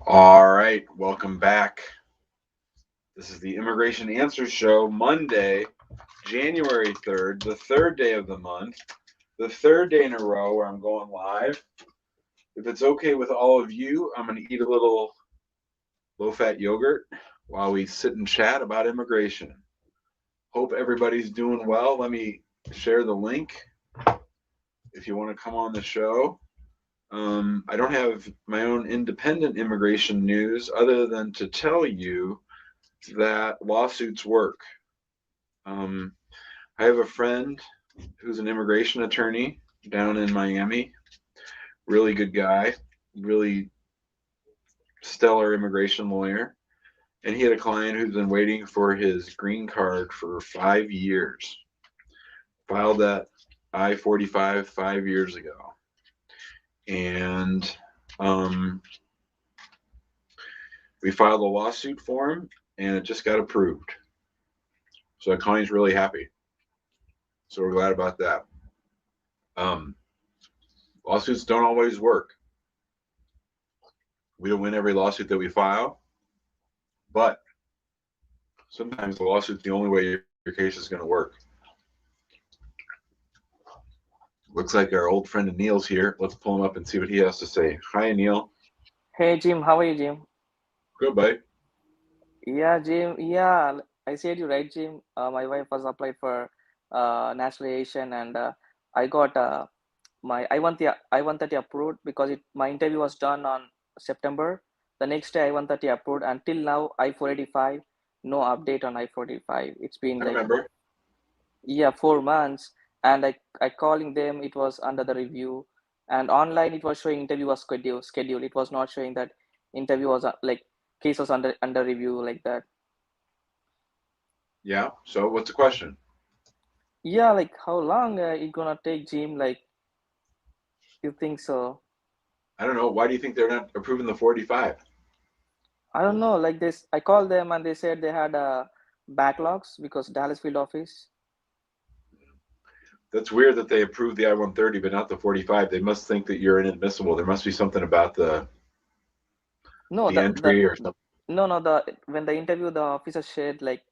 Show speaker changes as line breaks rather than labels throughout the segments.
All right, welcome back. This is the Immigration Answers Show, Monday, January 3rd, the third day of the month, the third day in a row where I'm going live. If it's okay with all of you, I'm going to eat a little low-fat yogurt while we sit and chat about immigration. Hope everybody's doing well. Let me share the link if you want to come on the show. I don't have my own independent immigration news other than to tell you that lawsuits work. I have a friend who's an immigration attorney down in Miami. Really good guy, really stellar immigration lawyer. And he had a client who's been waiting for his green card for 5 years. Filed that I-45 5 years ago. And we filed a lawsuit for him, and it just got approved. So the client's really happy. So we're glad about that. Lawsuits don't always work. We don't win every lawsuit that we file, but sometimes the lawsuit's the only way your case is going to work. Looks like our old friend Anil's here. Let's pull him up and see what he has to say. Hi, Anil.
Hey Jim, how are you, Jim?
Good, buddy.
Yeah, Jim. Yeah, I said you right, Jim. My wife was applied for naturalization, and I got my I-130 approved because my interview was done on September. The next day I-130 approved. Until now, I-485, no update on I-485. It's been
I
like
remember.
4 months, and I calling them. It was under the review, and online it was showing interview was scheduled. It was not showing that interview was like case was under review like that.
Yeah. So what's the question?
Yeah, like how long it gonna take, Jim? Like you think so?
I don't know. Why do you think they're not approving the 45?
I don't know. Like this, I called them and they said they had backlogs because Dallas field office.
That's weird that they approved the I-130 but not the 45. They must think that you're inadmissible. There must be something about
No,
the entry or something.
no, the when the interview the officer said like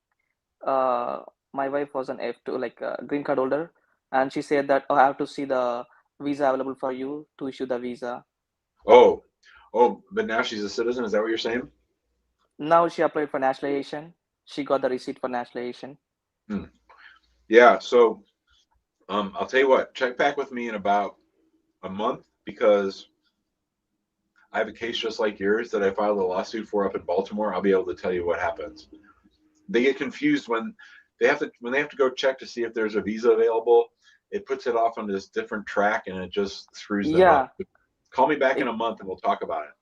uh my wife was an F2 like green card holder, and she said that, oh, I have to see the visa available for you to issue the visa.
Oh, but now she's a citizen. Is that what you're saying?
Now she applied for nationalization. She got the receipt for nationalization.
Hmm. Yeah. So, I'll tell you what. Check back with me in about a month because I have a case just like yours that I filed a lawsuit for up in Baltimore. I'll be able to tell you what happens. They get confused when they have to go check to see if there's a visa available. It puts it off on this different track and it just screws them up.
Yeah.
Call me back in
It,
a month and we'll talk about it.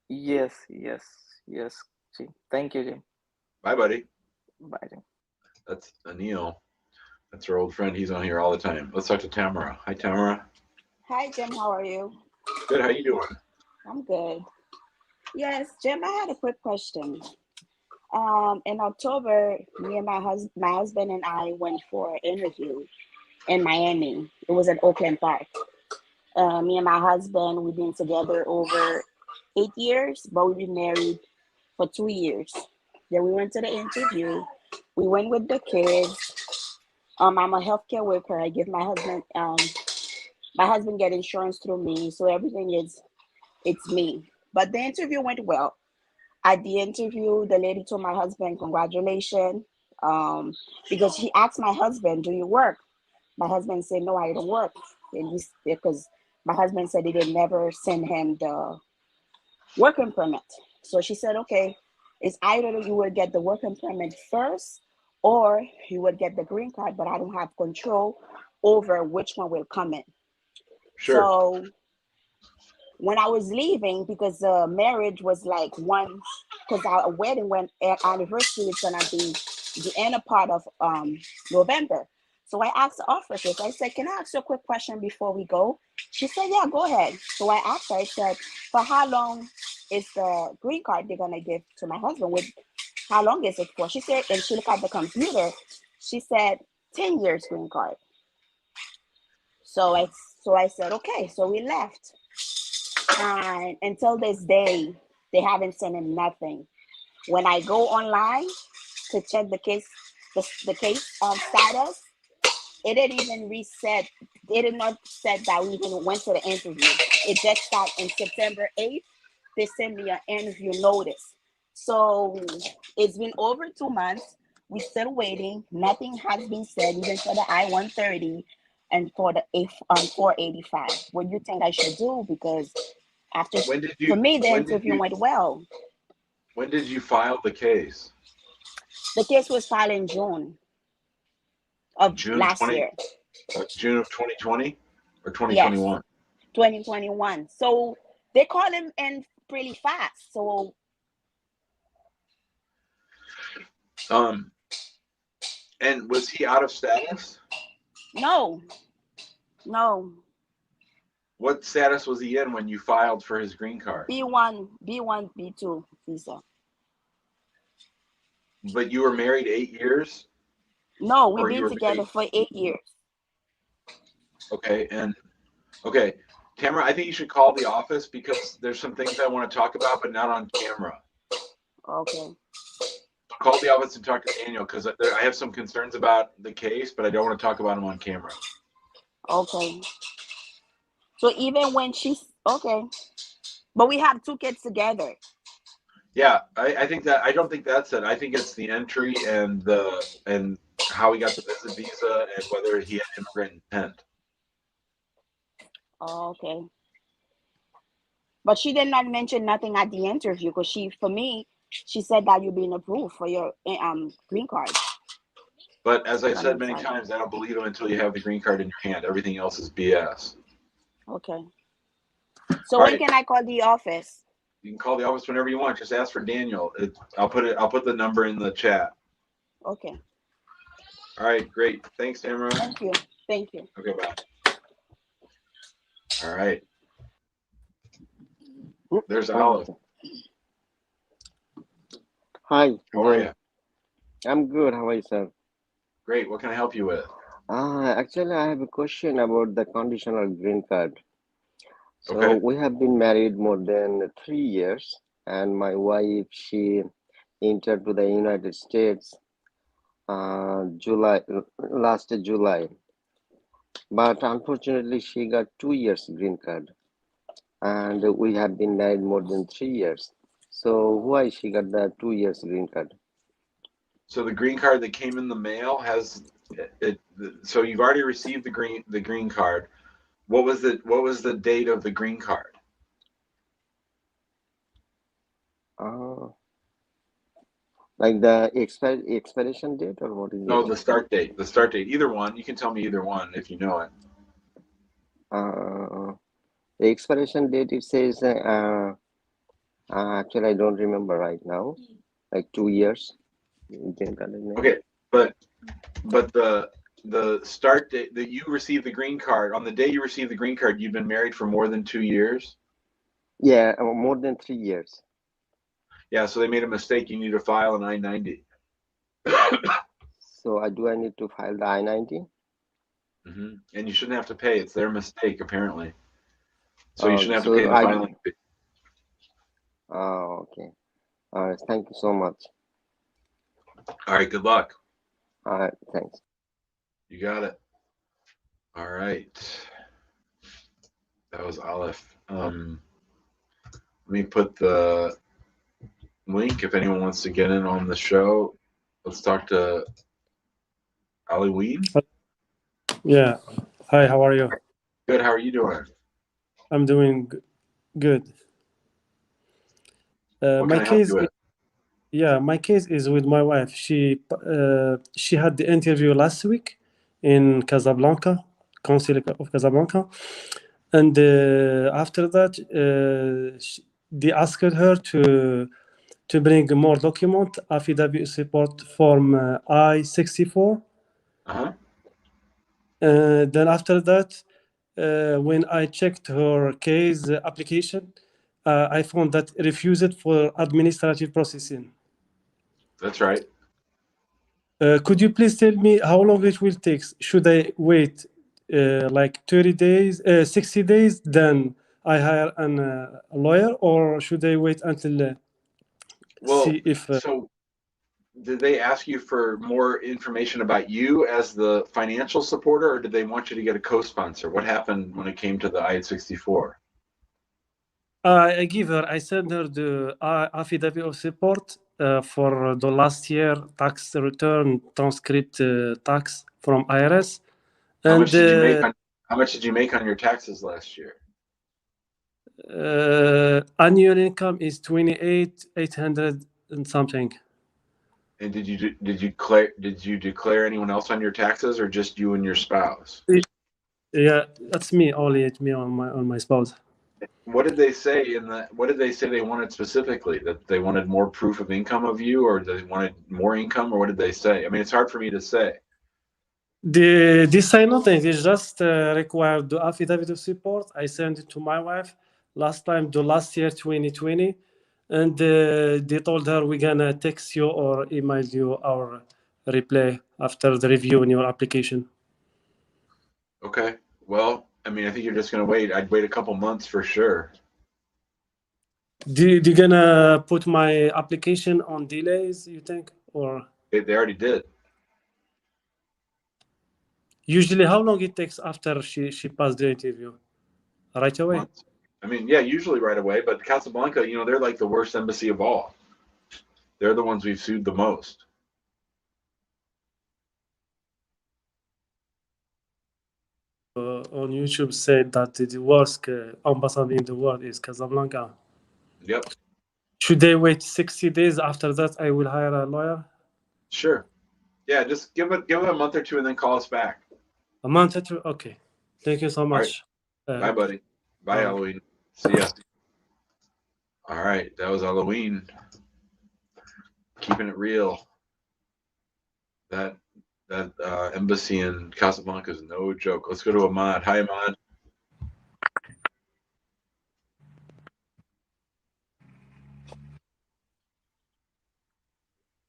yes, yes, yes. Jim. Thank you, Jim.
Bye, buddy.
Bye, Jim.
That's Anil. That's our old friend. He's on here all the time. Let's talk to Tamara. Hi, Tamara.
Hi, Jim. How are you?
Good. How you doing?
I'm good. Yes, Jim, I had a quick question. In October, me and my husband and I went for an interview in Miami. It was at Oakland Park. Me and my husband, we've been together over 8 years, but we've been married for 2 years. Then we went to the interview. We went with the kids. I'm a healthcare worker. I give my husband get insurance through me, so everything is it's me. But the interview went well. At the interview, the lady told my husband, "Congratulations," um, because he asked my husband, "Do you work?" My husband said, "No, I don't work," and because my husband said they did never send him the working permit. So she said, "Okay, it's either you will get the working permit first, or you would get the green card, but I don't have control over which one will come in."
Sure.
So when I was leaving, because the marriage was like because our wedding went anniversary is gonna be the inner part of November. So I asked the officers, I said, "Can I ask you a quick question before we go?" She said, "Yeah, go ahead." So I asked her, I said, "For how long is the green card they're gonna give to my husband? With how long is it for?" She said, and she looked at the computer, she said 10 years green card. So I said, okay, so we left. And until this day, They haven't sent him nothing. When I go online to check the case, the case status, it didn't even reset. It did not said that we even went to the interview. It just started on September 8th. They sent me an interview notice. So it's been over 2 months. We're still waiting. Nothing has been said, even for the I-130 and for the 485. What do you think I should do? Because after, for me, the interview went well.
When did you file the case?
The case was filed in June of last year.
June of 2020 or 2021?
Yes, 2021. So they call him in pretty fast. So
and was he out of status?
No.
What status was he in when you filed for his green card?
B1, B2 visa.
But you were married 8 years?
No, we've been together for 8 years.
Okay, Tamara, I think you should call the office because there's some things I want to talk about, but not on camera.
Okay.
Call the office and talk to Daniel because I have some concerns about the case, but I don't want to talk about him on camera.
Okay. So even when she's okay, but we have 2 kids together.
Yeah, I think that I don't think that's it. I think it's the entry and how he got the visit visa and whether he had immigrant intent.
Oh, okay. But she did not mention nothing at the interview because for me, she said that you're being approved for your green card.
But as I said many times, I don't believe him until you have the green card in your hand. Everything else is BS.
Okay. So when can I call the office?
You can call the office whenever you want. Just ask for Daniel. I'll put the number in the chat.
Okay.
All right, great. Thanks, Tamara.
Thank you.
Okay, bye. All right. There's Olive.
Hi.
How are you?
I'm good. How are you, sir?
Great. What can I help you with?
Actually, I have a question about the conditional green card. So
Okay.
we have been married more than 3 years, and my wife, she entered to the United States last July. But unfortunately, she got 2 years green card, and we have been married more than 3 years. So why she got the 2 years green card?
So the green card that came in the mail has it. So you've already received the green card. What was the date of the green card?
Like the expiration date, or what is it?
No, the start date. The start date. Either one. You can tell me either one if you know it.
The expiration date, it says, actually, I don't remember right now, like 2 years.
Okay, but the start date that you received the green card, on the day you received the green card, you've been married for more than 2 years?
Yeah, more than 3 years.
Yeah, so they made a mistake. You need to file an I-90.
So do I need to file the I-90?
Mm-hmm. And you shouldn't have to pay. It's their mistake, apparently. So you shouldn't have to pay the filing fee.
Oh, okay. All right. Thank you so much.
All right. Good luck.
All right. Thanks.
You got it. All right. That was Aleph. Let me put the link if anyone wants to get in on the show. Let's talk to Ali Weed.
Yeah. Hi, how are you?
Good. How are you doing?
I'm doing good. My case, my case is with my wife. She had the interview last week in Casablanca, Consulate of Casablanca, and after that, they asked her to bring more document, affidavit support form I-64. Then after that, when I checked her case application, I found that refused for administrative processing.
That's right.
Could you please tell me how long it will take? Should I wait like 30 days, 60 days, then I hire a lawyer, or should I wait until
Well,
see if
so did they ask you for more information about you as the financial supporter, or did they want you to get a co-sponsor? What happened when it came to the I-64?
I send her the affidavit of support for the last year tax return transcript tax from IRS.
How much
And
did you make on how much did you make on your taxes last year?
annual income is 28,800 and something.
And did you declare anyone else on your taxes, or just you and your spouse?
Yeah, that's me, only it's me on my spouse.
What did they say what did they say they wanted specifically? That they wanted more proof of income of you, or they wanted more income, or what did they say? I mean, it's hard for me to say.
This say nothing. They just required the affidavit of support. I sent it to my wife last year 2020, and they told her we're gonna text you or email you our reply after the review in your application.
Okay. Well, I mean, I think you're just gonna wait. I'd wait a couple months for sure.
Do you gonna put my application on delays, you think, or
They already did.
usually how long it takes after she passed the interview? Right away.
Months. I mean, yeah, usually right away, but Casablanca, they're like the worst embassy of all. They're the ones we've sued the most.
On YouTube said that the worst embassy in the world is Casablanca.
Yep.
Should they wait 60 days? After that, I will hire a lawyer?
Sure. Yeah, just give it a month or two and then call us back.
A month or two? Okay. Thank you so much.
Bye, buddy. Bye, Halloween. See ya. All right, that was Halloween. Keeping it real. That embassy in Casablanca is no joke. Let's go to Ahmad. Hi, Ahmad.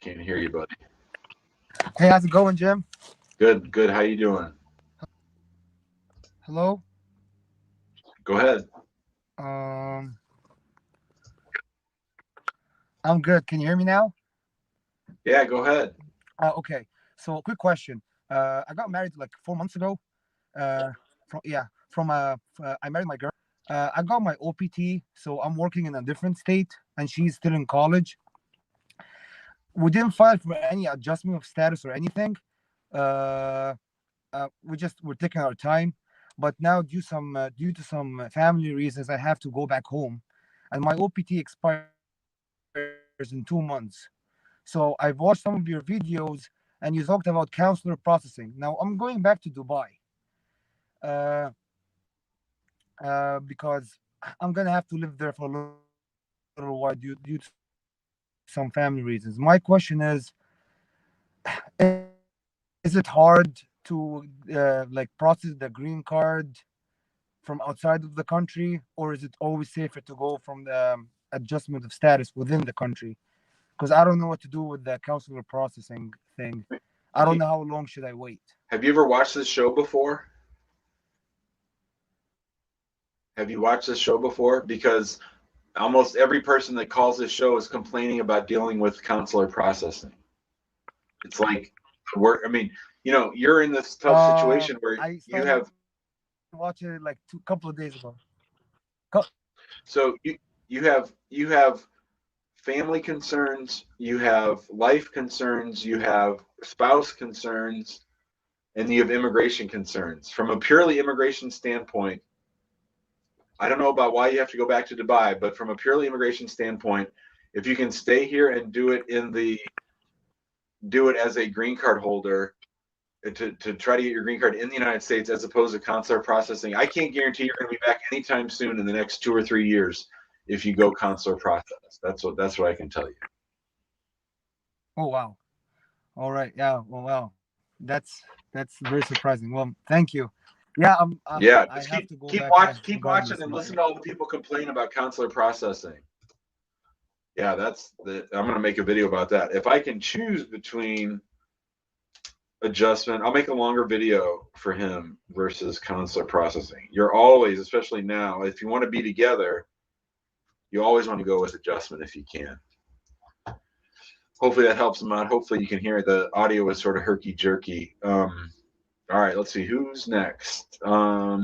Can't hear you, buddy.
Hey, how's it going, Jim?
Good, good. How you doing?
Hello?
Go ahead.
I'm good. Can you hear me now?
Yeah, go ahead.
Okay. So, quick question. I got married like 4 months ago. I married my girl. I got my OPT, so I'm working in a different state, and she's still in college. We didn't file for any adjustment of status or anything. We're taking our time. But now, due to some family reasons, I have to go back home, and my OPT expires in 2 months. So I've watched some of your videos, and you talked about consular processing. Now I'm going back to Dubai, because I'm gonna have to live there for a little while due to some family reasons. My question is it hard to process the green card from outside of the country, or is it always safer to go from the adjustment of status within the country? Because I don't know what to do with the consular processing thing. I don't know how long should I wait.
Have you ever watched this show before? Have you watched this show before? Because almost every person that calls this show is complaining about dealing with consular processing. It's like work. I mean, you're in this tough situation where you have
watched it like a couple of days ago.
So you have family concerns, you have life concerns, you have spouse concerns, and you have immigration concerns. From a purely immigration standpoint, I don't know about why you have to go back to Dubai, but from a purely immigration standpoint, if you can stay here and do it as a green card holder, to try to get your green card in the United States as opposed to consular processing, I can't guarantee you're going to be back anytime soon in the next 2 or 3 years if you go consular process. That's what I can tell you.
Oh wow! All right, yeah. Well, wow, that's very surprising. Well, thank you. Yeah,
Just keep watching and listen to all the people complain about consular processing. Yeah, I'm going to make a video about that. If I can choose between adjustment. I'll make a longer video for him versus consular processing. You're always, especially now, if you want to be together, you always want to go with adjustment if you can. Hopefully that helps him out. Hopefully you can hear the audio is sort of herky jerky. All right, let's see who's next. Hi,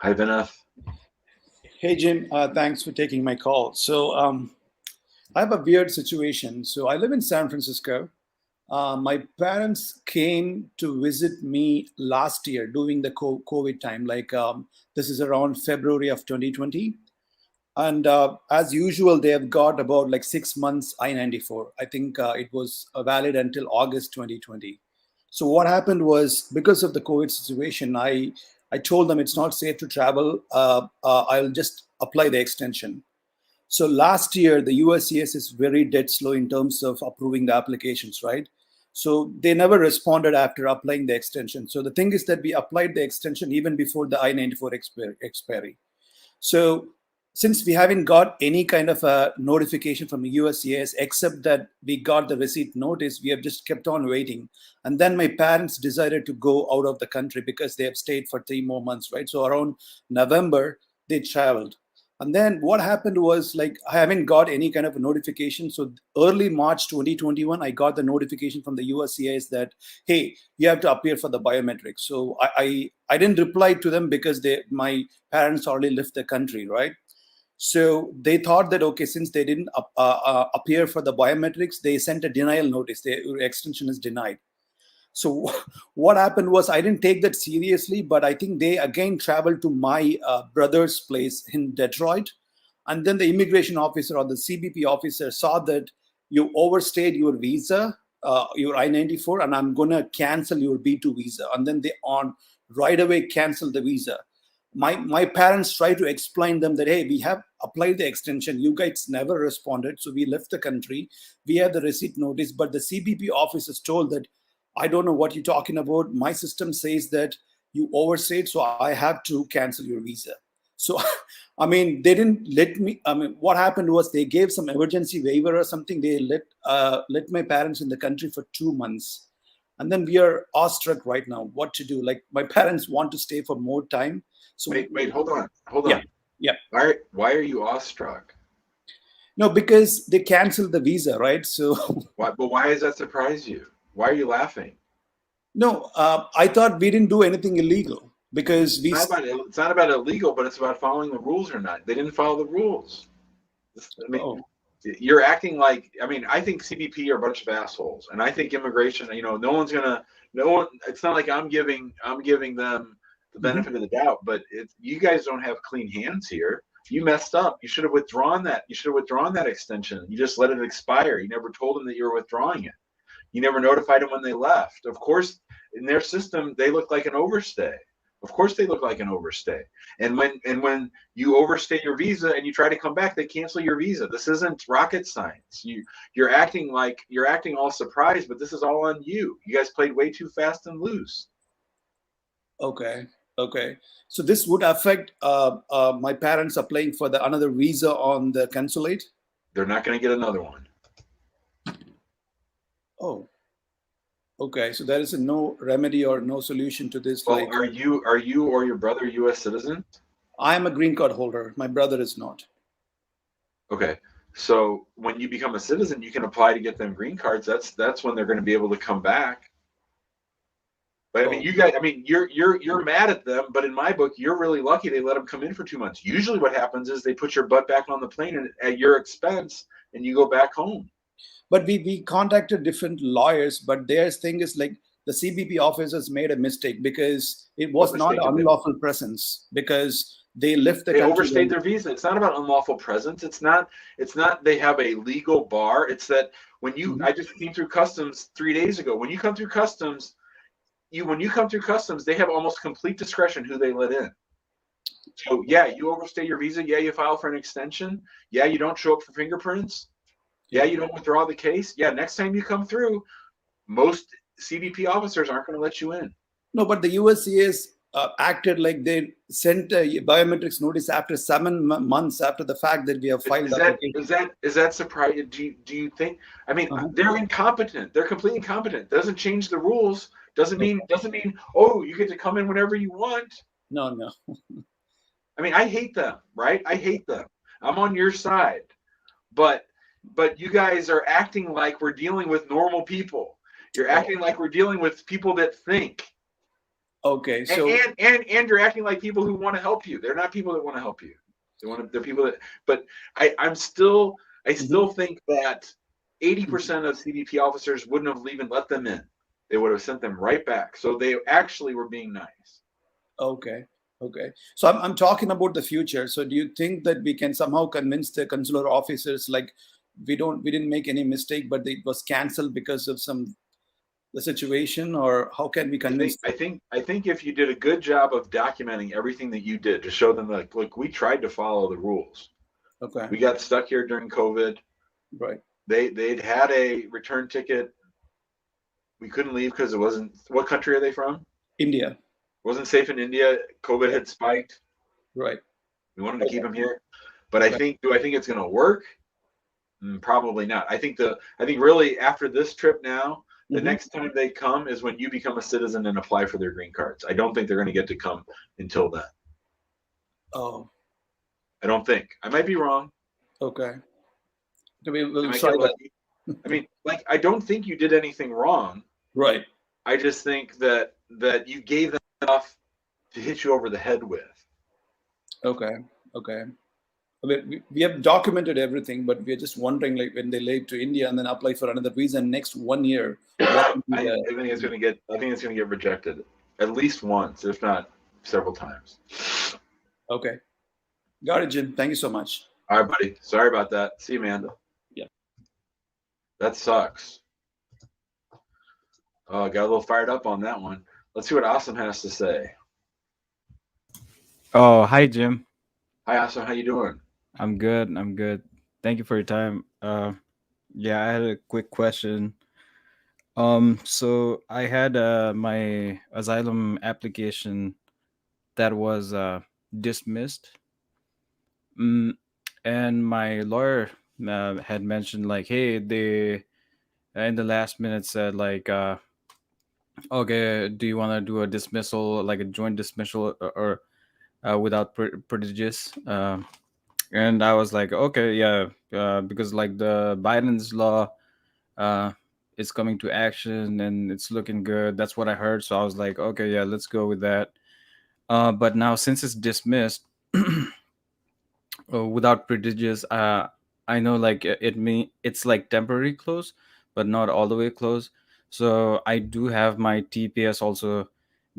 Vineth.
Hey, Jim. Thanks for taking my call. So I have a weird situation. So I live in San Francisco. My parents came to visit me last year during the COVID time. Like this is around February of 2020. And as usual, they have got about like 6 months I-94. I think it was valid until August 2020. So what happened was, because of the COVID situation, I told them it's not safe to travel. I'll just apply the extension. So last year, the USCIS is very dead slow in terms of approving the applications, right? So they never responded after applying the extension. So the thing is that we applied the extension even before the I-94 expiry. So since we haven't got any kind of a notification from the USCIS, except that we got the receipt notice, we have just kept on waiting. And then my parents decided to go out of the country because they have stayed for 3 more months, right? So around November, they traveled. And then what happened was, like, I haven't got any kind of a notification. So early March 2021, I got the notification from the USCIS that, hey, you have to appear for the biometrics. So I didn't reply to them because my parents already left the country, right? So they thought that, okay, since they didn't appear for the biometrics, they sent a denial notice. Their extension is denied. So what happened was, I didn't take that seriously, but I think they again traveled to my brother's place in Detroit. And then the immigration officer or the CBP officer saw that you overstayed your visa, your I-94, and I'm going to cancel your B2 visa. And then they right away canceled the visa. My parents tried to explain them that, hey, we have applied the extension. You guys never responded. So we left the country. We have the receipt notice. But the CBP officers told that, I don't know what you're talking about. My system says that you overstayed, so I have to cancel your visa. So, I mean, they didn't let me. I mean, what happened was they gave some emergency waiver or something. They let my parents in the country for 2 months. And then we are awestruck right now what to do. Like, my parents want to stay for more time. So
wait, hold on.
Yeah.
Why are you awestruck?
No, because they canceled the visa, right? So
But why does that surprise you? Why are you laughing?
No, I thought we didn't do anything illegal because
it's not about illegal, but it's about following the rules or not. They didn't follow the rules. I mean, you're acting like, I mean, I think CBP are a bunch of assholes, and I think immigration, it's not like I'm giving them the benefit of the doubt, but you guys don't have clean hands here. You messed up. You should have withdrawn that. You should have withdrawn that extension. You just let it expire. You never told them that you were withdrawing it. You never notified them when they left. Of course, in their system, they look like an overstay. Of course, they look like an overstay. And when you overstay your visa and you try to come back, they cancel your visa. This isn't rocket science. You're acting all surprised, but this is all on you. You guys played way too fast and loose.
Okay. So this would affect my parents applying for another visa on the consulate?
They're not going to get another one.
Oh, okay. So there is no remedy or no solution to this.
Well, are you or your brother U.S. citizen?
I am a green card holder. My brother is not.
Okay. So when you become a citizen, you can apply to get them green cards. That's when they're going to be able to come back. But I mean, you guys, I mean, you're mad at them, but in my book, you're really lucky they let them come in for 2 months. Usually what happens is they put your butt back on the plane at your expense and you go back home.
But we contacted different lawyers, but their thing is like the CBP officers made a mistake because it was not unlawful presence because they left the country.
They overstayed their visa. It's not about unlawful presence. It's not they have a legal bar. It's that when I just came through customs 3 days ago. When you come through customs, they have almost complete discretion who they let in. So yeah, you overstay your visa. Yeah, you file for an extension. Yeah, you don't show up for fingerprints. Yeah, you don't withdraw the case. Yeah, next time you come through, most CBP officers aren't going to let you in.
No, but the USCIS acted like they sent a biometrics notice after 7 months after the fact that we have filed application.
Is that surprising? Do you think? I mean, they're incompetent. They're completely incompetent. Doesn't change the rules. Doesn't mean oh, you get to come in whenever you want.
No.
I mean, I hate them, right? I hate them. I'm on your side, but you guys are acting like we're dealing with normal people. You're acting like we're dealing with people that think.
Okay, so
and you're acting like people who want to help you. They're not people that want to help you. They're people that. But I still think that 80% of CBP officers wouldn't have even let them in. They would have sent them right back. So they actually were being nice.
Okay. So I'm talking about the future. So do you think that we can somehow convince the consular officers, like we didn't make any mistake, but it was canceled because of the situation, or how can we convince?
I think if you did a good job of documenting everything that you did to show them, like, look, we tried to follow the rules.
Okay.
We got stuck here during COVID.
Right.
They'd had a return ticket. We couldn't leave because it wasn't. What country are they from?
India.
It wasn't safe in India. COVID had spiked.
Right.
We wanted to keep them here, but do I think it's going to work? Probably not. I think really after this trip now, the next time they come is when you become a citizen and apply for their green cards. I don't think they're going to get to come until then.
Oh.
I don't think. I might be wrong.
Okay. We'll try that.
I mean, like, I don't think you did anything wrong.
Right.
I just think that you gave them enough to hit you over the head with.
Okay. We have documented everything, but we're just wondering, like, when they leave to India and then apply for another visa next 1 year.
I think it's going to get rejected at least once, if not several times.
Okay. Got it, Jim. Thank you so much.
All right, buddy. Sorry about that. See you, Amanda.
Yeah.
That sucks. Oh, got a little fired up on that one. Let's see what Awesome has to say.
Oh, hi, Jim.
Hi, Awesome. How you doing?
I'm good. Thank you for your time. Yeah, I had a quick question. So I had my asylum application that was dismissed. And my lawyer had mentioned, like, hey, they in the last minute said, like, okay, do you want to do a dismissal, like a joint dismissal, or without prejudice? And I was like, okay, yeah, because like the Biden's law is coming to action and it's looking good. That's what I heard. So I was like, okay, yeah, let's go with that. But now since it's dismissed without prejudice, I know, like, it's like temporary close, but not all the way close. So I do have my TPS also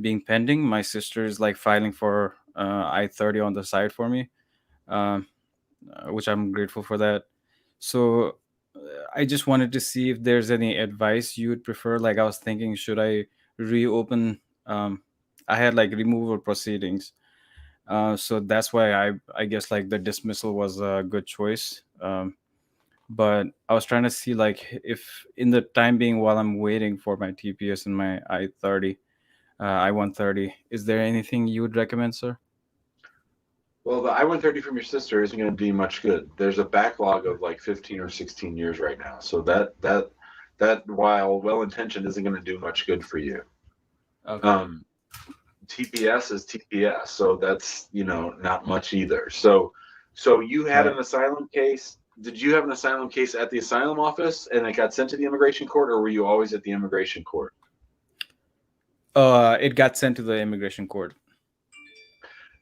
being pending. My sister is like filing for I-30 on the side for me. Which I'm grateful for that. So I just wanted to see if there's any advice you would prefer. Like, I was thinking, should I reopen? I had like removal proceedings, so that's why I guess like the dismissal was a good choice. But I was trying to see, like, if in the time being while I'm waiting for my TPS and my I-30, I-130, is there anything you would recommend, sir?
Well, the I-130 from your sister isn't going to be much good. There's a backlog of like 15 or 16 years right now. So that while well-intentioned, isn't going to do much good for you.
Okay.
TPS is TPS, so that's, not much either. So you had an asylum case. Did you have an asylum case at the asylum office and it got sent to the immigration court, or were you always at the immigration court?
It got sent to the immigration court.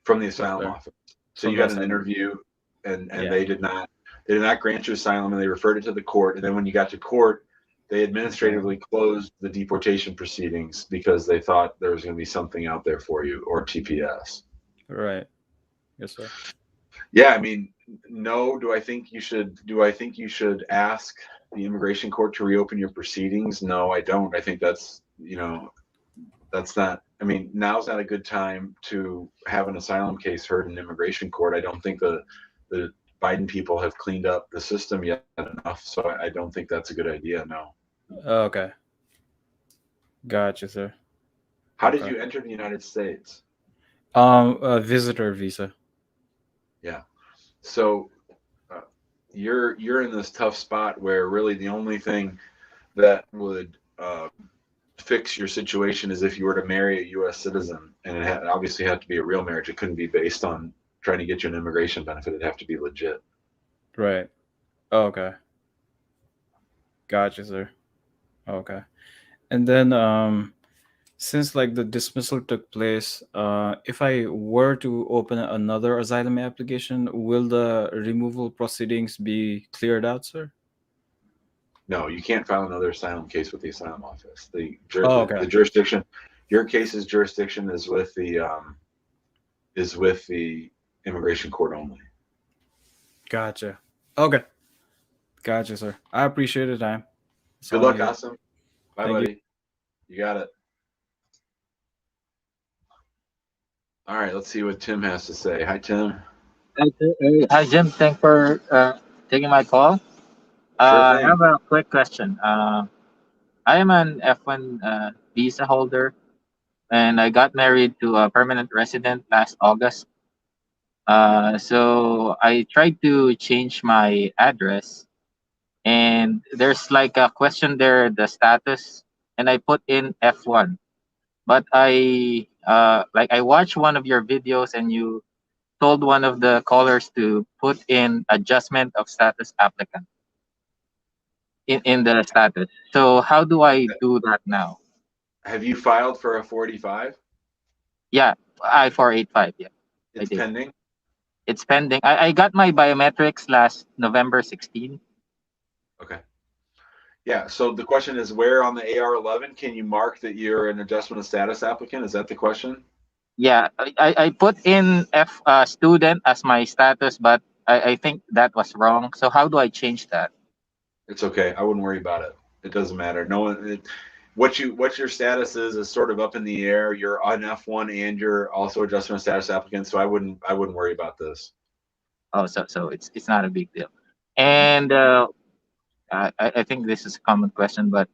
From the asylum office. So you had an interview, and they did not grant you asylum, and they referred it to the court. And then when you got to court, they administratively closed the deportation proceedings because they thought there was going to be something out there for you, or TPS.
Right. Yes, sir.
Yeah, I mean, no. Do I think you should ask the immigration court to reopen your proceedings? No, I don't. I think that's not. I mean, now's not a good time to have an asylum case heard in immigration court. I don't think the Biden people have cleaned up the system yet enough, so I don't think that's a good idea. No.
Okay. Gotcha, sir.
How did you enter the United States?
A visitor visa.
Yeah. So you're in this tough spot where really the only thing that would fix your situation is if you were to marry a U.S. citizen, and it obviously had to be a real marriage. It couldn't be based on trying to get you an immigration benefit. It'd have to be legit.
Right. Okay. Gotcha, sir. Okay. And then since like the dismissal took place, if I were to open another asylum application, will the removal proceedings be cleared out, sir?
No, you can't file another asylum case with the asylum office. The
Oh, okay.
jurisdiction, your case's jurisdiction is with the immigration court only.
Gotcha. Okay. Gotcha, sir. I appreciate the time. That's
Good
all I
luck,
needed.
Asim. Bye,
Thank you.
buddy. You got it. All right, let's see what Tim has to say. Hi, Tim.
Hi, Jim. Thanks for taking my call.
Sure
I
thing.
have a quick question. I am an F1 visa holder, and I got married to a permanent resident last August. So I tried to change my address, and there's like a question there, the status, and I put in F1. But I watched one of your videos, and you told one of the callers to put in adjustment of status applicant in the status. So how do I do that now?
Have you filed for a 45?
Yeah, I-485. Yeah, I
It's
did.
pending.
It's pending. I got my biometrics last November 16.
Okay. Yeah. So the question is, where on the AR-11 can you mark that you're an adjustment of status applicant? Is that the question?
Yeah, I put in F student as my status, but I think that was wrong. So how do I change that?
It's okay. I wouldn't worry about it. It doesn't matter. No one. What your status is sort of up in the air. You're on F1 and you're also adjustment of status applicant. So I wouldn't worry about this.
Oh, so it's not a big deal. And I think this is a common question, but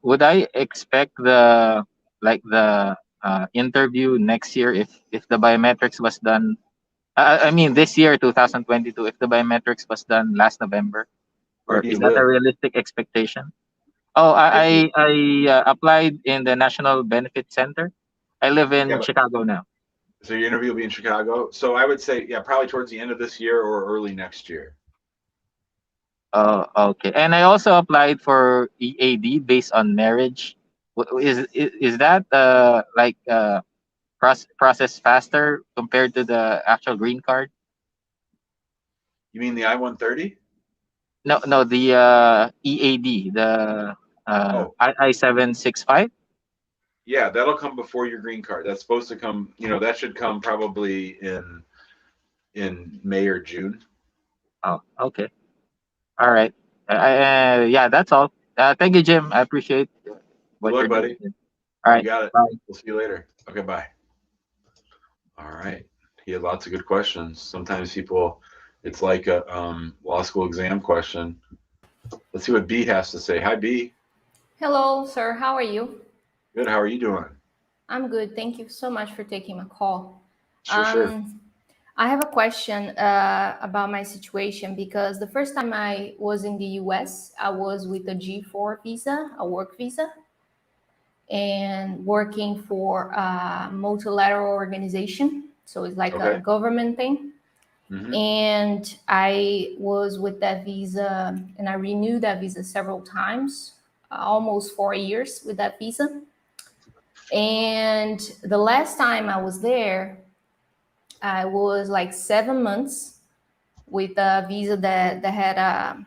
would I expect the interview next year if the biometrics was done? I mean this year, 2022, if the biometrics was done last November,
Where
or
do you
is that a
live?
realistic expectation? Oh,
If you,
I applied in the National Benefit Center. I live
yeah,
in Chicago now.
so your interview will be in Chicago. So I would say, yeah, probably towards the end of this year or early next year.
Oh, okay. And I also applied for EAD based on marriage. Is that process faster compared to the actual green card?
You mean the I-130?
No, the EAD, the
Oh,
I-765.
yeah, that'll come before your green card. That's supposed to come. That should come probably in May or June.
Oh, okay. All right. Yeah, that's all. Thank you, Jim. I appreciate
Good
what
luck,
you're
buddy.
doing. All
You
right.
got it.
Bye.
We'll see you later. Okay, bye. All right. He had lots of good questions. Sometimes people, it's like a law school exam question. Let's see what B has to say. Hi, B.
Hello, sir. How are you?
Good. How are you doing?
I'm good. Thank you so much for taking my call.
Sure.
I have a question about my situation because the first time I was in the US, I was with a G4 visa, a work visa, and working for a multilateral organization. So it's like
Okay.
a government thing.
Mhm.
And I was with that visa and I renewed that visa several times, almost 4 years with that visa. And the last time I was there, I was like 7 months with a visa that had a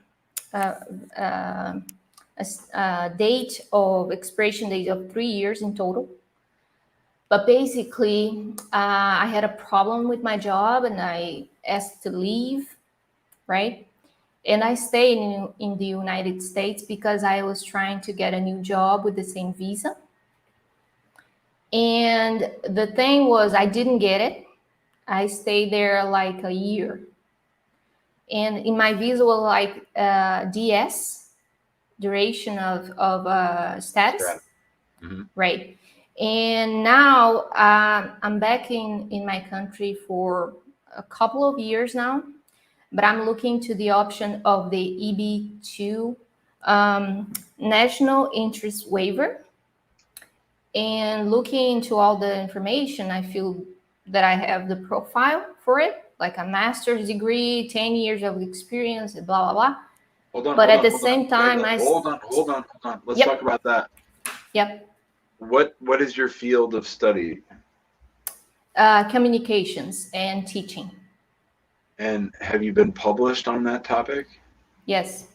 date of expiration date of 3 years in total. But basically, I had a problem with my job and I asked to leave, right? And I stayed in the United States because I was trying to get a new job with the same visa. And the thing was, I didn't get it. I stayed there like a year. And in my visa was like DS, duration of status,
Mhm.
right? And now I'm back in my country for a couple of years now, but I'm looking to the option of the EB2 national interest waiver. And looking into all the information, I feel that I have the profile for it, like a master's degree, 10 years of experience, blah, blah, blah. But at the same time,
hold on. Let's
Yep.
talk about that.
Yep.
What is your field of study?
Communications and teaching.
And have you been published on that topic?
Yes.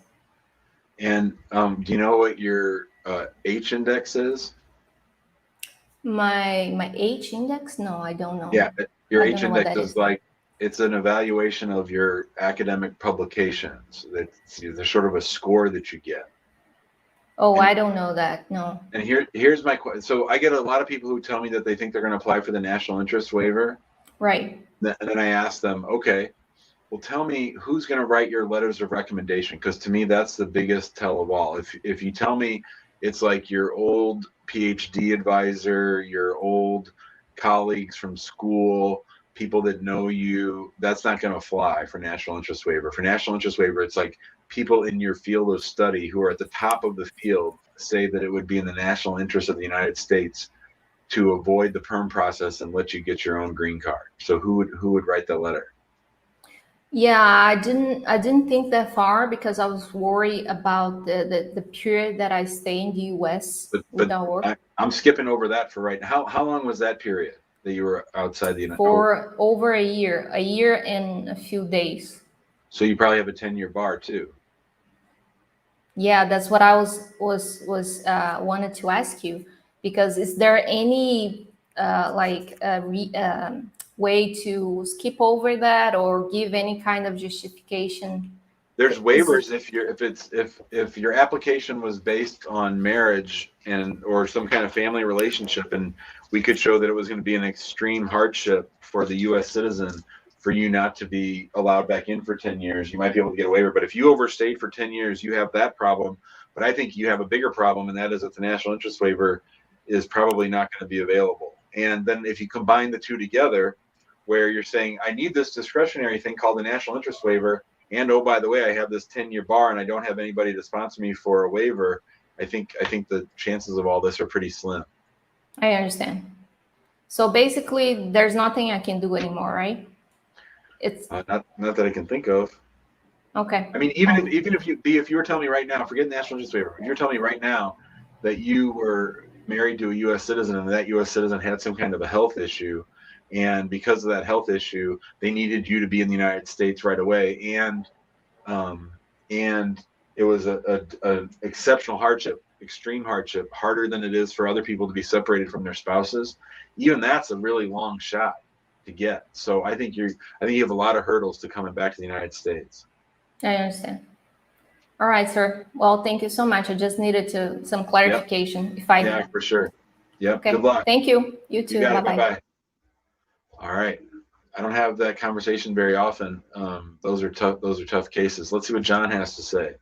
And do you know what your H index is?
My H index? No, I don't know.
Yeah, your
I don't
H
know what
index
that
is
is.
like, it's an evaluation of your academic publications. There's sort of a score that you get.
Oh,
And-
I don't know that. No.
And here's my question. So I get a lot of people who tell me that they think they're going to apply for the national interest waiver.
Right.
And then I ask them, okay, well, tell me who's going to write your letters of recommendation, because to me that's the biggest tell of all. If you tell me it's like your old PhD advisor, your old colleagues from school, people that know you, that's not going to fly for national interest waiver. For national interest waiver, it's like people in your field of study who are at the top of the field say that it would be in the national interest of the United States to avoid the perm process and let you get your own green card. So who would write that letter?
Yeah, I didn't think that far because I was worried about the period that I stay in the US
But
without work.
I'm skipping over that for right now. How long was that period that you were outside the United States?
For over a year and a few days.
So you probably have a 10-year bar too.
Yeah, that's what I was wanted to ask you, because is there any way to skip over that or give any kind of justification?
There's waivers if your application was based on marriage or some kind of family relationship, and we could show that it was going to be an extreme hardship for the U.S. citizen for you not to be allowed back in for 10 years, you might be able to get a waiver. But if you overstayed for 10 years, you have that problem. But I think you have a bigger problem, and that is that the national interest waiver is probably not going to be available. And then if you combine the two together, where you're saying, I need this discretionary thing called the national interest waiver, and oh, by the way, I have this 10-year bar and I don't have anybody to sponsor me for a waiver, I think the chances of all this are pretty slim.
I understand. So basically, there's nothing I can do anymore, right? It's
not that I can think of.
Okay.
I mean, even if you were telling me right now, forget national interest waiver, if you're telling me right now that you were married to a U.S. citizen and that U.S. citizen had some kind of a health issue, and because of that health issue, they needed you to be in the United States right away, and it was a exceptional hardship, extreme hardship, harder than it is for other people to be separated from their spouses. Even that's a really long shot to get. So I think you have a lot of hurdles to coming back to the United States.
I understand. All right, sir. Well, thank you so much. I just needed some clarification.
Yep. Yeah, for sure. Yep.
Okay.
Good luck.
Thank you. You too. Bye-bye.
Bye-bye. All right. I don't have that conversation very often. Those are tough cases. Let's see what John has to say.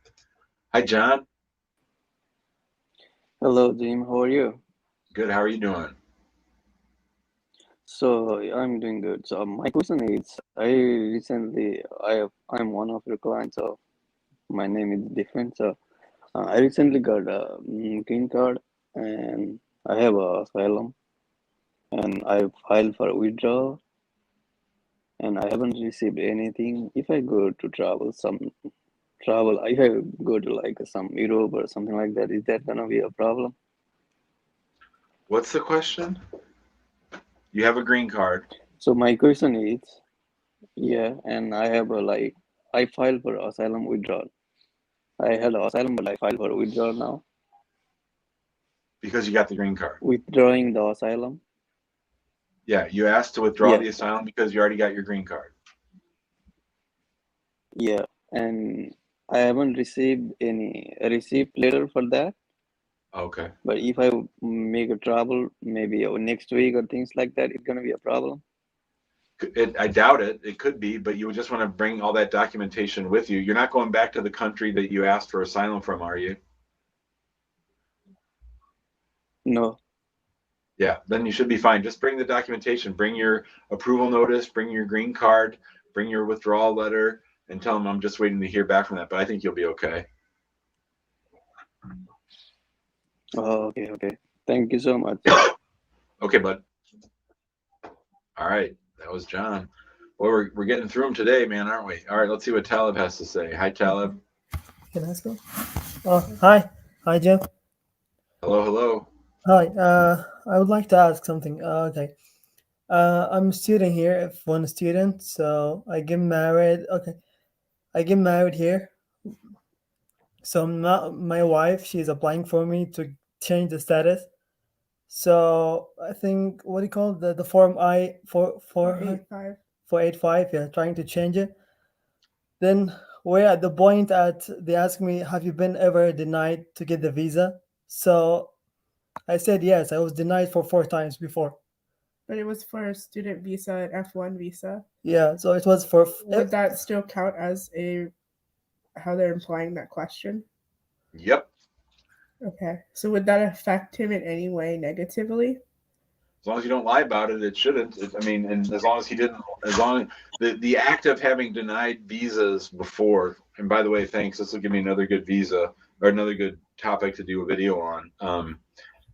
Hi, John.
Hello, Jim. How are you?
Good. How are you doing?
So I'm doing good. So my question is, I'm one of your clients. So my name is different. So I recently got a green card, and I have a asylum, and I filed for withdrawal, and I haven't received anything. If I go to if I go to like some Europe or something like that, is that gonna be a problem?
What's the question? You have a green card.
So my question is, yeah, and I have I filed for asylum withdrawal. I had asylum, but I filed for withdrawal now.
Because you got the green card.
Withdrawing the asylum.
Yeah, you asked to withdraw the asylum because you already got your green card.
Yeah, and I haven't received any receipt letter for that.
Okay.
But if I make a travel, maybe next week or things like that, it's gonna be a problem.
I doubt it. It could be, but you would just want to bring all that documentation with you. You're not going back to the country that you asked for asylum from, are you?
No.
Yeah, then you should be fine. Just bring the documentation. Bring your approval notice, bring your green card, bring your withdrawal letter, and tell them I'm just waiting to hear back from that. But I think you'll be okay.
Okay. Thank you so much.
Okay, bud. All right, that was John. Well, we're getting through them today, man, aren't we? All right, let's see what Talib has to say. Hi, Talib.
Can I go? Oh, hi, Jim.
Hello.
Hi. I would like to ask something. Okay. I'm a student here, F1 student. So I get married. Okay, I get married here. So my wife, she's applying for me to change the status. So I think what do you call the form I-485, yeah, trying to change it. Then we're at the point at they ask me, have you been ever denied to get the visa? So I said yes, I was denied for 4 times before.
But it was for a student visa, an F1 visa.
Yeah, so it was for.
Would that still count as how they're implying that question?
Yep.
Okay, so would that affect him in any way negatively?
As long as you don't lie about it, it shouldn't. And as long as he didn't, the act of having denied visas before. And by the way, thanks. This will give me another good visa or another good topic to do a video on.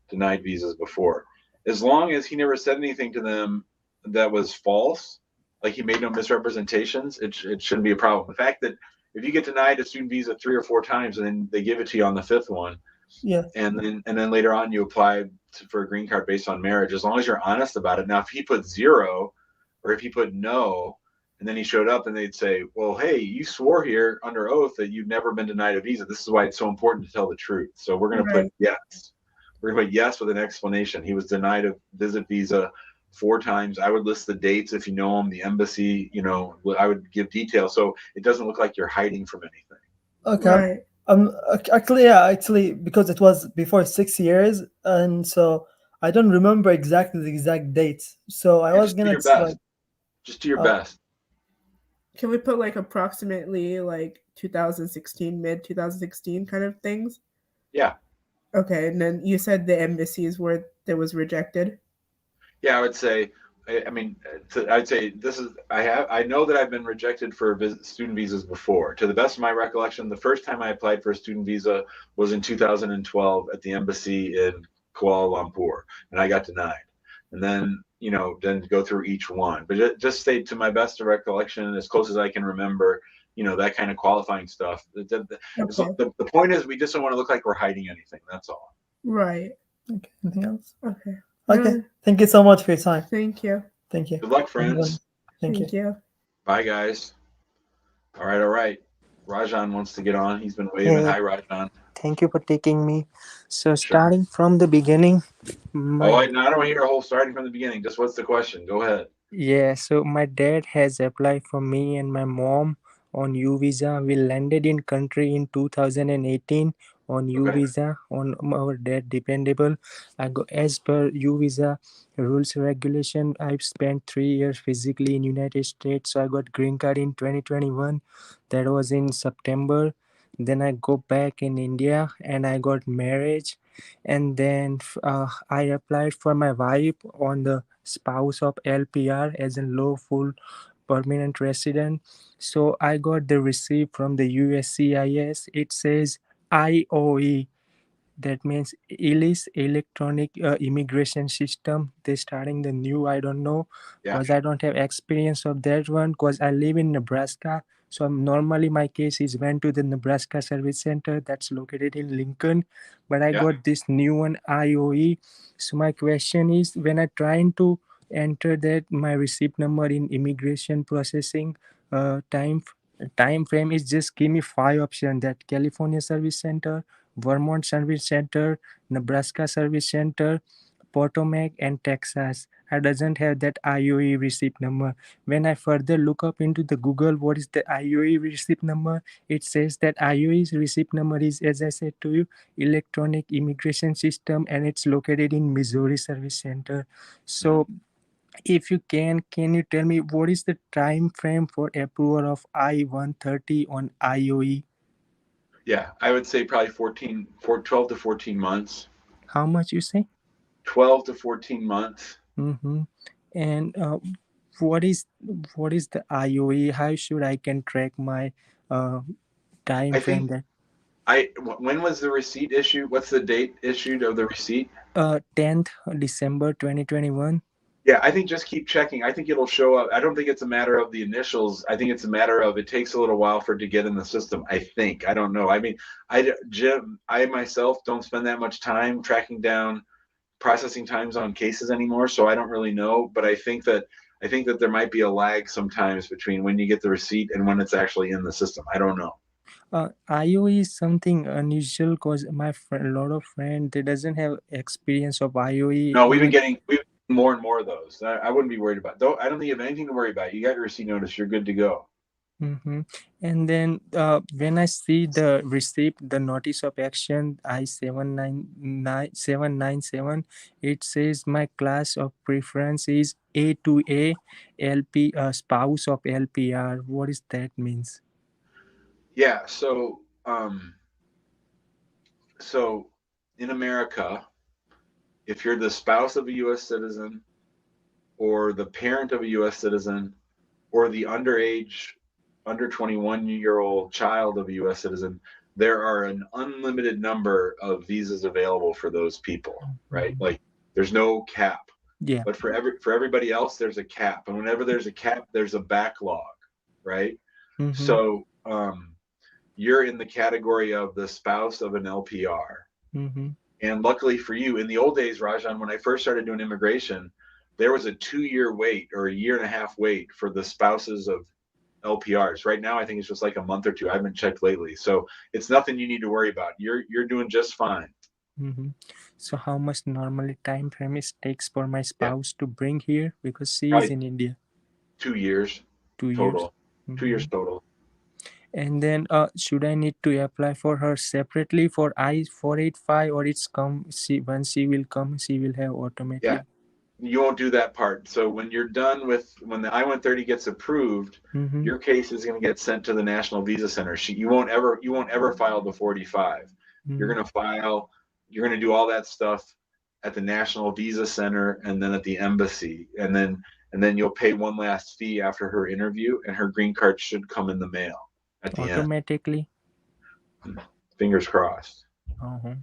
Denied visas before. As long as he never said anything to them that was false, like he made no misrepresentations, it shouldn't be a problem. The fact that if you get denied a student visa 3 or 4 times and then they give it to you on the 5th one,
yeah,
and then later on you apply for a green card based on marriage, as long as you're honest about it. Now, if he put 0 or if he put no, and then he showed up and they'd say, well, hey, you swore here under oath that you've never been denied a visa. This is why it's so important to tell the truth. So we're going to put yes. We're going to put yes with an explanation. He was denied a visit visa 4 times. I would list the dates if you know him, the embassy, I would give details so it doesn't look like you're hiding from anything.
Okay. Actually, because it was before 6 years, and so I don't remember exactly the exact dates. So I was gonna
just do your best.
Can we put like approximately like 2016, mid 2016 kind of things?
Yeah.
Okay, and then you said the embassies where there was rejected.
Yeah, I would say. I'd say this is. I know that I've been rejected for student visas before. To the best of my recollection, the first time I applied for a student visa was in 2012 at the embassy in Kuala Lumpur, and I got denied. And then then go through each one. But just say, to my best of recollection, as close as I can remember, that kind of qualifying stuff. The point is, we just don't want to look like we're hiding anything. That's all.
Right.
Okay. Anything else?
Okay.
Okay. Thank you so much for your time.
Thank you.
Thank you.
Good luck, friends.
Thank you.
Bye, guys. All right. Rajan wants to get on. He's been waving. Hi, Rajan.
Thank you for taking me. So starting from the beginning.
I don't want to hear a whole starting from the beginning. Just what's the question? Go ahead.
Yeah, so my dad has applied for me and my mom on U visa. We landed in country in 2018 on U visa on our dad dependable. I go as per U visa rules regulation. I've spent 3 years physically in United States. So I got green card in 2021. That was in September. Then I go back in India and I got marriage. And then I applied for my wife on the spouse of LPR as a lawful permanent resident. So I got the receipt from the USCIS. It says IOE. That means ILIS, electronic immigration system. They're starting the new, I don't know, because I don't have experience of that one, because I live in Nebraska. So normally my case is went to the Nebraska Service Center that's located in Lincoln, but I got this new one, IOE. So my question is, when I trying to enter that my receipt number in immigration processing time frame is just give me 5 options, that California Service Center, Vermont Service Center, Nebraska Service Center, Potomac, and Texas. I doesn't have that IOE receipt number. When I further look up into the Google, what is the IOE receipt number? It says that IOE's receipt number is, as I said to you, electronic immigration system, and it's located in Missouri Service Center. So if you can you tell me what is the time frame for approval of I-130 on IOE?
Yeah, I would say probably 12 to 14 months.
How much you say?
12 to 14 months.
Mm-hmm. And what is the IOE? How should I can track my time
I
frame
think
that?
when was the receipt issued? What's the date issued of the receipt?
10th December 2021.
Yeah, I think just keep checking. I think it'll show up. I don't think it's a matter of the initials. I think it's a matter of it takes a little while for it to get in the system. I think. I don't know. I mean, I myself don't spend that much time tracking down processing times on cases anymore, so I don't really know. But I think that there might be a lag sometimes between when you get the receipt and when it's actually in the system. I don't know.
IOE is something unusual because my a lot of friends they doesn't have experience of IOE.
No, we've been getting more and more of those. I wouldn't be worried about. Though I don't think you have anything to worry about. You got your receipt notice. You're good to go.
Mm-hmm. And then when I see the receipt, the notice of action I-797, it says my class of preference is A2A LP, spouse of LPR. What is that means?
Yeah. So in America, if you're the spouse of a U.S. citizen, or the parent of a U.S. citizen, or the under 21-year-old child of a U.S. citizen, there are an unlimited number of visas available for those people, right? Like there's no cap.
Yeah.
But for everybody else, there's a cap, and whenever there's a cap, there's a backlog, right?
Mm-hmm.
So you're in the category of the spouse of an LPR.
Mm-hmm.
And luckily for you, in the old days, Rajan, when I first started doing immigration, there was a 2-year wait or a 1.5 year wait for the spouses of LPRs. Right now, I think it's just like a month or two. I haven't checked lately. So it's nothing you need to worry about. You're doing just fine.
Mm-hmm. So how much normally time frame it takes for my spouse to bring here because she is in India?
2 years.
2
total.
years. Mm-hmm.
2 years total.
And then should I need to apply for her separately for I-485 or it's when she will come, she will have automatically?
Yeah. You won't do that part. So when you're done when the I-130 gets approved,
mm-hmm.
your case is going to get sent to the National Visa Center. You won't ever file the 485.
Mm-hmm.
You're going to do all that stuff at the National Visa Center and then at the embassy. And then you'll pay one last fee after her interview, and her green card should come in the mail at the
automatically.
End. Fingers crossed.
Uh-huh.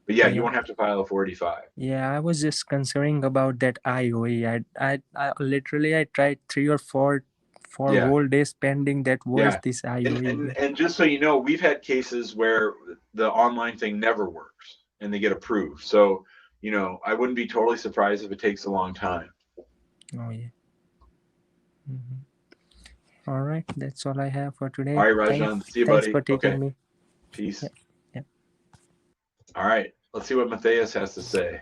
But yeah, you won't have to file a 485.
Yeah, I was just concerned about that IOE. I literally tried 3 or 4 whole days pending that was this IOE.
And just so you know, we've had cases where the online thing never works and they get approved. So, I wouldn't be totally surprised if it takes a long time.
Oh yeah. Mm-hmm. All right, that's all I have for today.
All right, Rajan. See you, buddy.
Thanks for taking me.
Peace.
Yeah.
All right, let's see what Matthias has to say.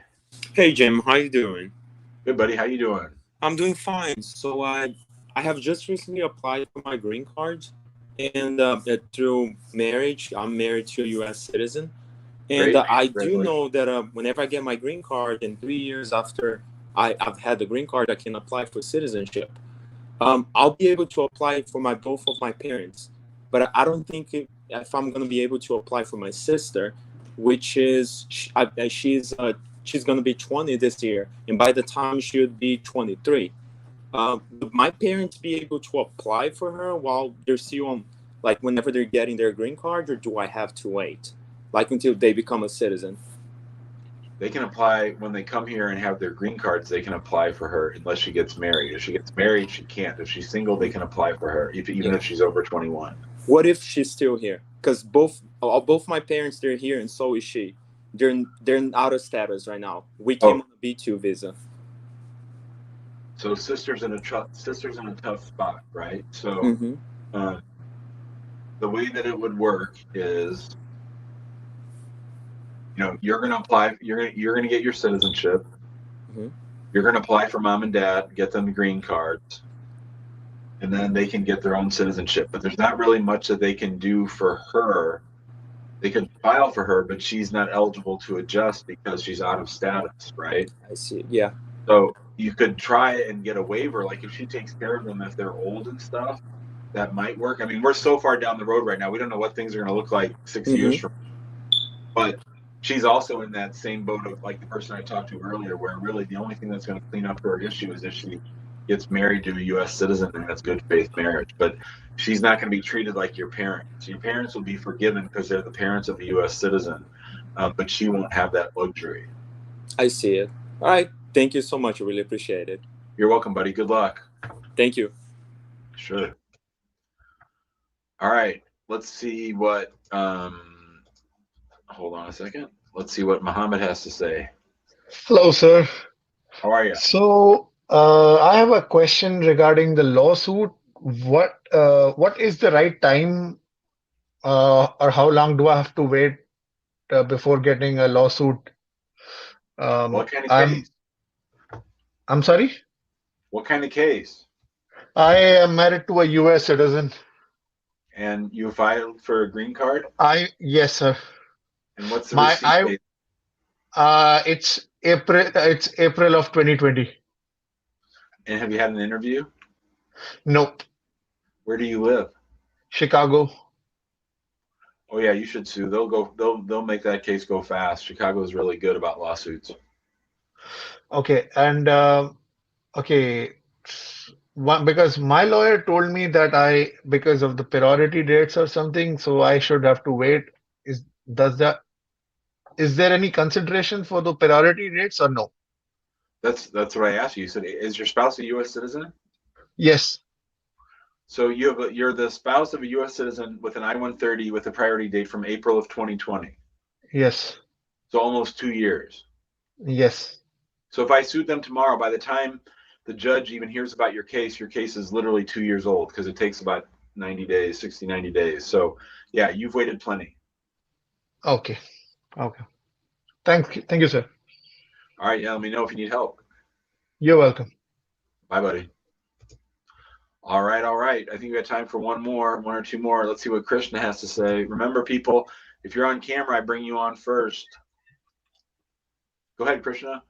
Hey, Jim. How you doing?
Good, buddy. How you doing?
I'm doing fine. So I have just recently applied for my green card, and through marriage, I'm married to a U.S. citizen. And I do know that whenever I get my green card, in 3 years after I've had the green card, I can apply for citizenship. I'll be able to apply for both of my parents, but I don't think if I'm going to be able to apply for my sister, which is she's going to be 20 this year, and by the time she would be 23. Would my parents be able to apply for her while they're still on, like whenever they're getting their green card, or do I have to wait, like until they become a citizen?
They can apply when they come here and have their green cards. They can apply for her unless she gets married. If she gets married, she can't. If she's single, they can apply for her, even if she's over 21.
What if she's still here? Because both my parents, they're here, and so is she. They're out of status right now. We came on a B2 visa.
So sister's in a tough spot, right? So the way that it would work is, you're going to apply. You're going to get your citizenship.
Mm-hmm.
You're going to apply for mom and dad, get them the green cards, and then they can get their own citizenship. But there's not really much that they can do for her. They could file for her, but she's not eligible to adjust because she's out of status, right?
I see. Yeah.
So you could try and get a waiver, like if she takes care of them if they're old and stuff, that might work. I mean, we're so far down the road right now. We don't know what things are going to look like 6 years from now. But she's also in that same boat of like the person I talked to earlier, where really the only thing that's going to clean up her issue is if she gets married to a U.S. citizen and that's good faith marriage. But she's not going to be treated like your parents. Your parents will be forgiven because they're the parents of a U.S. citizen, but she won't have that luxury.
I see it. All right. Thank you so much. I really appreciate it.
You're welcome, buddy. Good luck.
Thank you.
Sure. All right. Let's see what. Hold on a second. Let's see what Muhammad has to say.
Hello, sir.
How are you?
So, I have a question regarding the lawsuit. What is the right time, or how long do I have to wait before getting a lawsuit?
What kind of case?
I'm sorry?
What kind of case?
I am married to a U.S. citizen.
And you filed for a green card?
Yes, sir.
And what's the receipt date?
It's April of 2020.
And have you had an interview?
Nope.
Where do you live?
Chicago.
Oh yeah, you should sue. They'll make that case go fast. Chicago is really good about lawsuits.
Okay, and okay, because my lawyer told me that because of the priority dates or something, so I should have to wait. Is there any consideration for the priority dates or no?
That's what I asked you. You said, is your spouse a U.S. citizen?
Yes.
So you're the spouse of a U.S. citizen with an I-130 with a priority date from April of 2020.
Yes.
So almost 2 years.
Yes.
So if I sued them tomorrow, by the time the judge even hears about your case is literally 2 years old because it takes about 90 days, 60, 90 days. So yeah, you've waited plenty.
Okay. Okay. Thank you, sir.
All right. Yeah. Let me know if you need help.
You're welcome.
Bye, buddy. All right. All right. I think we got time for one or two more. Let's see what Krishna has to say. Remember, people, if you're on camera, I bring you on first. Go ahead, Krishna.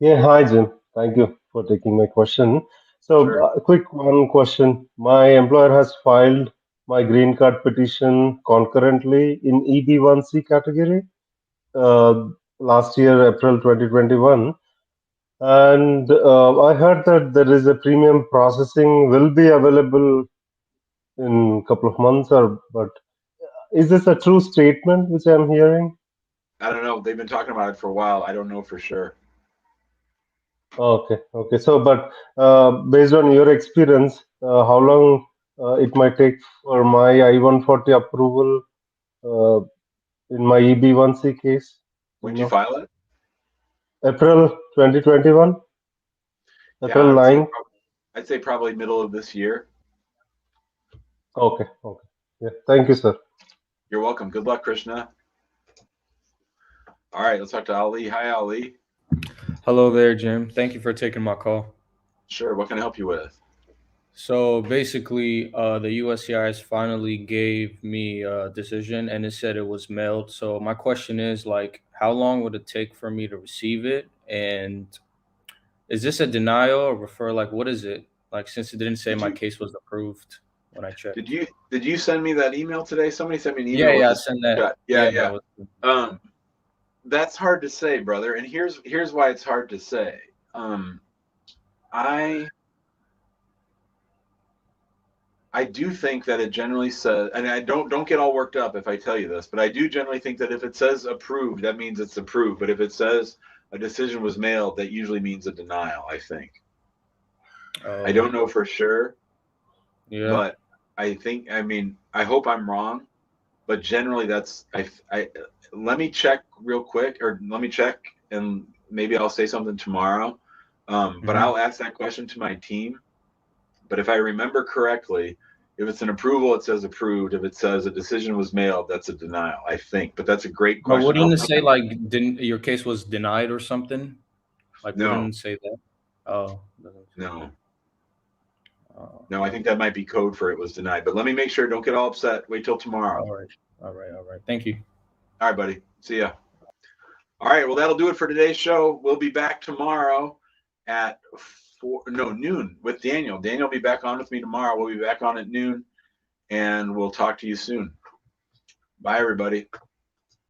Yeah, hi, Jim. Thank you for taking my question. So,
Sure.
a quick one question. My employer has filed my green card petition concurrently in EB1C category last year, April 2021. And I heard that there is a premium processing will be available in a couple of months, but is this a true statement which I'm hearing?
I don't know. They've been talking about it for a while. I don't know for sure.
Okay. So, but based on your experience, how long it might take for my I-140 approval in my EB1C case?
When did you file it?
April 2021. April 9.
I'd say probably middle of this year.
Okay. Yeah. Thank you, sir.
You're welcome. Good luck, Krishna. All right. Let's talk to Ali. Hi, Ali.
Hello there, Jim. Thank you for taking my call.
Sure. What can I help you with?
So basically, the USCIS finally gave me a decision and it said it was mailed. So my question is, like, how long would it take for me to receive it? And is this a denial or refer? Like, what is it? Like, since it didn't say my case was approved when I checked.
Did you send me that email today? Somebody sent me an email.
Yeah, I sent that.
Yeah. That's hard to say, brother. And here's why it's hard to say. I do think that it generally says, and I don't get all worked up if I tell you this, but I do generally think that if it says approved, that means it's approved. But if it says a decision was mailed, that usually means a denial, I think. I don't know for sure.
Yeah.
But I hope I'm wrong, but generally that's, let me check real quick, or let me check and maybe I'll say something tomorrow. But I'll ask that question to my team. But if I remember correctly, if it's an approval, it says approved. If it says a decision was mailed, that's a denial, I think. But that's a great question.
But wouldn't it say like your case was denied or something? Like
no.
Wouldn't it say that? Oh.
No. No, I think that might be code for it was denied. But let me make sure. Don't get all upset. Wait till tomorrow.
All right. Thank you.
All right, buddy. See ya. All right. Well, that'll do it for today's show. We'll be back tomorrow at noon with Daniel. Daniel will be back on with me tomorrow. We'll be back on at noon, and we'll talk to you soon. Bye, everybody.